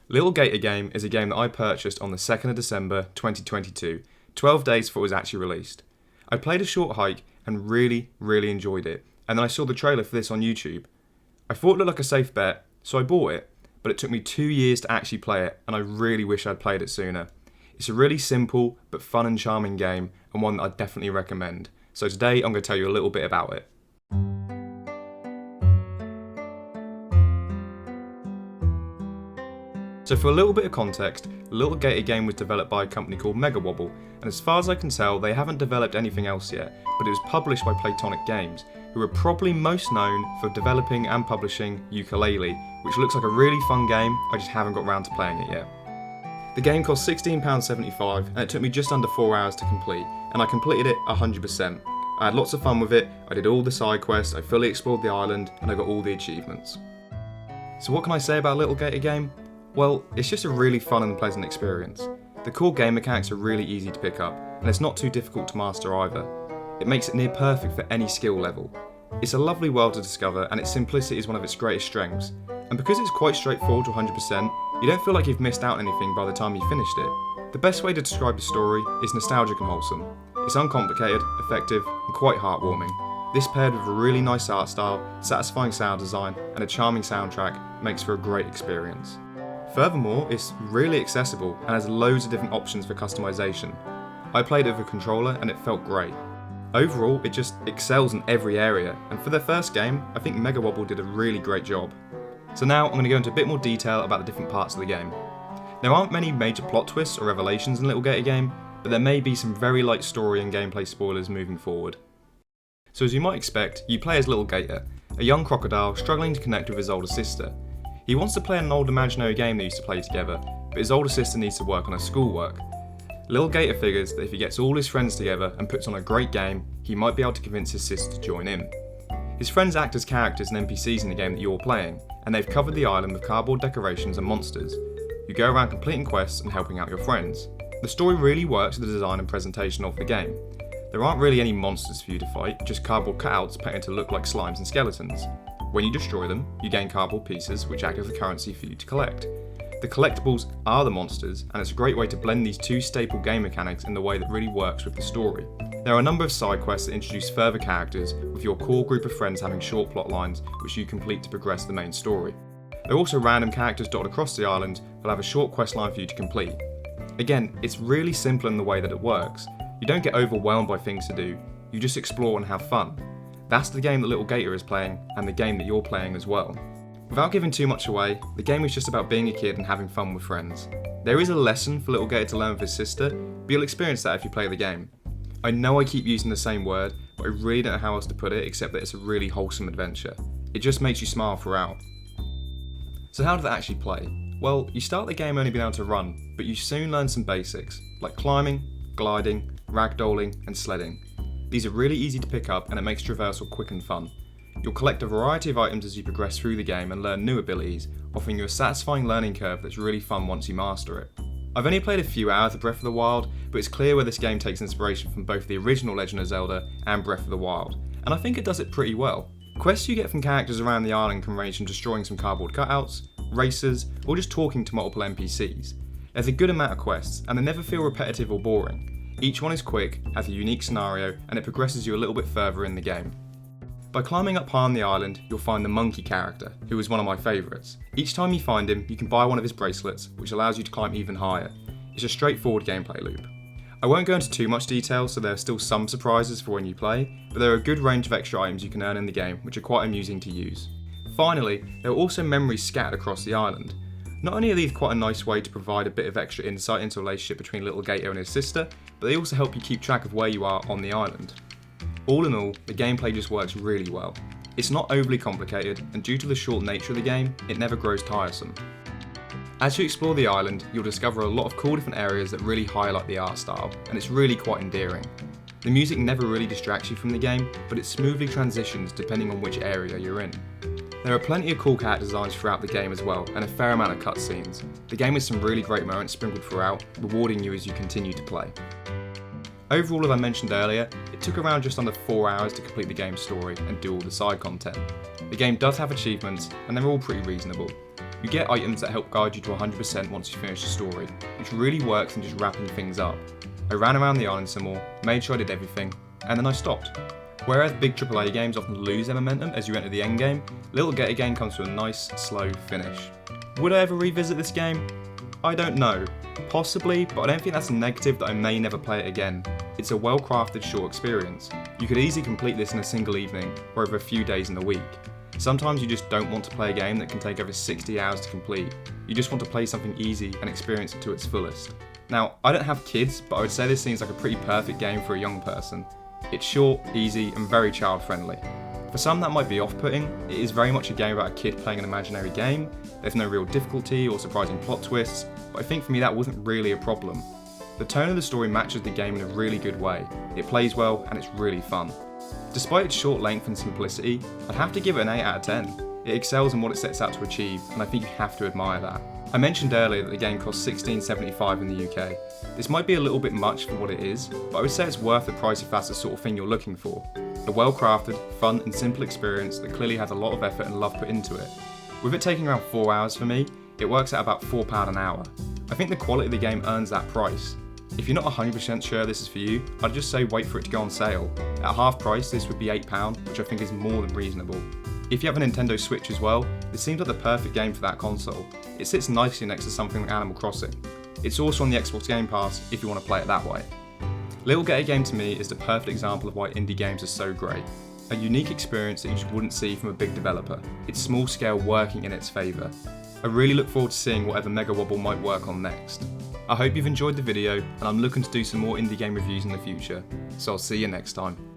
Lil Gator Game is a game that I purchased on the 2nd of December 2022, 12 days before it was actually released. I played a short hike and really enjoyed it, and then I saw the trailer for this on YouTube. I thought it looked like a safe bet, so I bought it, but it took me 2 years to actually play it, and I really wish I'd played it sooner. It's a really simple but fun and charming game, and one that I definitely recommend. So today I'm going to tell you a little bit about it. So for a little bit of context, Lil Gator Game was developed by a company called Megawobble, and as far as I can tell, they haven't developed anything else yet, but it was published by Platonic Games, who are probably most known for developing and publishing Ukulele, which looks like a really fun game, I just haven't got round to playing it yet. The game cost £16.75, and it took me just under 4 hours to complete, and I completed it 100%. I had lots of fun with it, I did all the side quests, I fully explored the island, and I got all the achievements. So what can I say about Lil Gator Game? Well, it's just a really fun and pleasant experience. The core game mechanics are really easy to pick up, and it's not too difficult to master either. It makes it near perfect for any skill level. It's a lovely world to discover, and its simplicity is one of its greatest strengths. And because it's quite straightforward to 100%, you don't feel like you've missed out on anything by the time you've finished it. The best way to describe the story is nostalgic and wholesome. It's uncomplicated, effective, and quite heartwarming. This paired with a really nice art style, satisfying sound design, and a charming soundtrack makes for a great experience. Furthermore, it's really accessible and has loads of different options for customization. I played it with a controller and it felt great. Overall, it just excels in every area, and for their first game, I think Megawobble did a really great job. So now I'm going to go into a bit more detail about the different parts of the game. There aren't many major plot twists or revelations in Lil Gator Game, but there may be some very light story and gameplay spoilers moving forward. So as you might expect, you play as Lil Gator, a young crocodile struggling to connect with his older sister. He wants to play an old imaginary game they used to play together, but his older sister needs to work on her schoolwork. Lil Gator figures that if he gets all his friends together and puts on a great game, he might be able to convince his sister to join in. His friends act as characters and NPCs in the game that you're playing, and they've covered the island with cardboard decorations and monsters. You go around completing quests and helping out your friends. The story really works with the design and presentation of the game. There aren't really any monsters for you to fight, just cardboard cutouts painted to look like slimes and skeletons. When you destroy them, you gain cardboard pieces which act as the currency for you to collect. The collectibles are the monsters, and it's a great way to blend these two staple game mechanics in the way that really works with the story. There are a number of side quests that introduce further characters, with your core group of friends having short plot lines which you complete to progress the main story. There are also random characters dotted across the island that have a short quest line for you to complete. Again, it's really simple in the way that it works. You don't get overwhelmed by things to do, you just explore and have fun. That's the game that Lil Gator is playing, and the game that you're playing as well. Without giving too much away, the game is just about being a kid and having fun with friends. There is a lesson for Lil Gator to learn with his sister, but you'll experience that if you play the game. I know I keep using the same word, but I really don't know how else to put it except that it's a really wholesome adventure. It just makes you smile throughout. So how does it actually play? Well, you start the game only being able to run, but you soon learn some basics, like climbing, gliding, ragdolling, and sledding. These are really easy to pick up and it makes traversal quick and fun. You'll collect a variety of items as you progress through the game and learn new abilities, offering you a satisfying learning curve that's really fun once you master it. I've only played a few hours of Breath of the Wild, but it's clear where this game takes inspiration from both the original Legend of Zelda and Breath of the Wild, and I think it does it pretty well. Quests you get from characters around the island can range from destroying some cardboard cutouts, races, or just talking to multiple NPCs. There's a good amount of quests, and they never feel repetitive or boring. Each one is quick, has a unique scenario, and it progresses you a little bit further in the game. By climbing up high on the island, you'll find the monkey character, who is one of my favourites. Each time you find him, you can buy one of his bracelets, which allows you to climb even higher. It's a straightforward gameplay loop. I won't go into too much detail, so there are still some surprises for when you play, but there are a good range of extra items you can earn in the game, which are quite amusing to use. Finally, there are also memories scattered across the island. Not only are these quite a nice way to provide a bit of extra insight into the relationship between Lil Gator and his sister, but they also help you keep track of where you are on the island. All in all, the gameplay just works really well. It's not overly complicated, and due to the short nature of the game, it never grows tiresome. As you explore the island, you'll discover a lot of cool different areas that really highlight the art style, and it's really quite endearing. The music never really distracts you from the game, but it smoothly transitions depending on which area you're in. There are plenty of cool character designs throughout the game as well, and a fair amount of cutscenes. The game has some really great moments sprinkled throughout, rewarding you as you continue to play. Overall, as I mentioned earlier, it took around just under 4 hours to complete the game's story and do all the side content. The game does have achievements, and they're all pretty reasonable. You get items that help guide you to 100% once you finish the story, which really works in just wrapping things up. I ran around the island some more, made sure I did everything, and then I stopped. Whereas big AAA games often lose their momentum as you enter the endgame, Lil Gator Game comes to a nice, slow finish. Would I ever revisit this game? I don't know. Possibly, but I don't think that's a negative that I may never play it again. It's a well-crafted short experience. You could easily complete this in a single evening, or over a few days in the week. Sometimes you just don't want to play a game that can take over 60 hours to complete. You just want to play something easy and experience it to its fullest. Now, I don't have kids, but I would say this seems like a pretty perfect game for a young person. It's short, easy, and very child-friendly. For some that might be off-putting, it is very much a game about a kid playing an imaginary game. There's no real difficulty or surprising plot twists, but I think for me that wasn't really a problem. The tone of the story matches the game in a really good way. It plays well and it's really fun. Despite its short length and simplicity, I'd have to give it an 8 out of 10. It excels in what it sets out to achieve, and I think you have to admire that. I mentioned earlier that the game costs $16.75 in the UK. This might be a little bit much for what it is, but I would say it's worth the price if that's the sort of thing you're looking for. A well-crafted, fun and simple experience that clearly has a lot of effort and love put into it. With it taking around 4 hours for me, it works out about £4 an hour. I think the quality of the game earns that price. If you're not 100% sure this is for you, I'd just say wait for it to go on sale. At half price this would be £8, which I think is more than reasonable. If you have a Nintendo Switch as well, this seems like the perfect game for that console. It sits nicely next to something like Animal Crossing. It's also on the Xbox Game Pass if you want to play it that way. Lil Gator Game to me is the perfect example of why indie games are so great. A unique experience that you just wouldn't see from a big developer. It's small scale working in its favour. I really look forward to seeing whatever Mega Wobble might work on next. I hope you've enjoyed the video and I'm looking to do some more indie game reviews in the future, so I'll see you next time.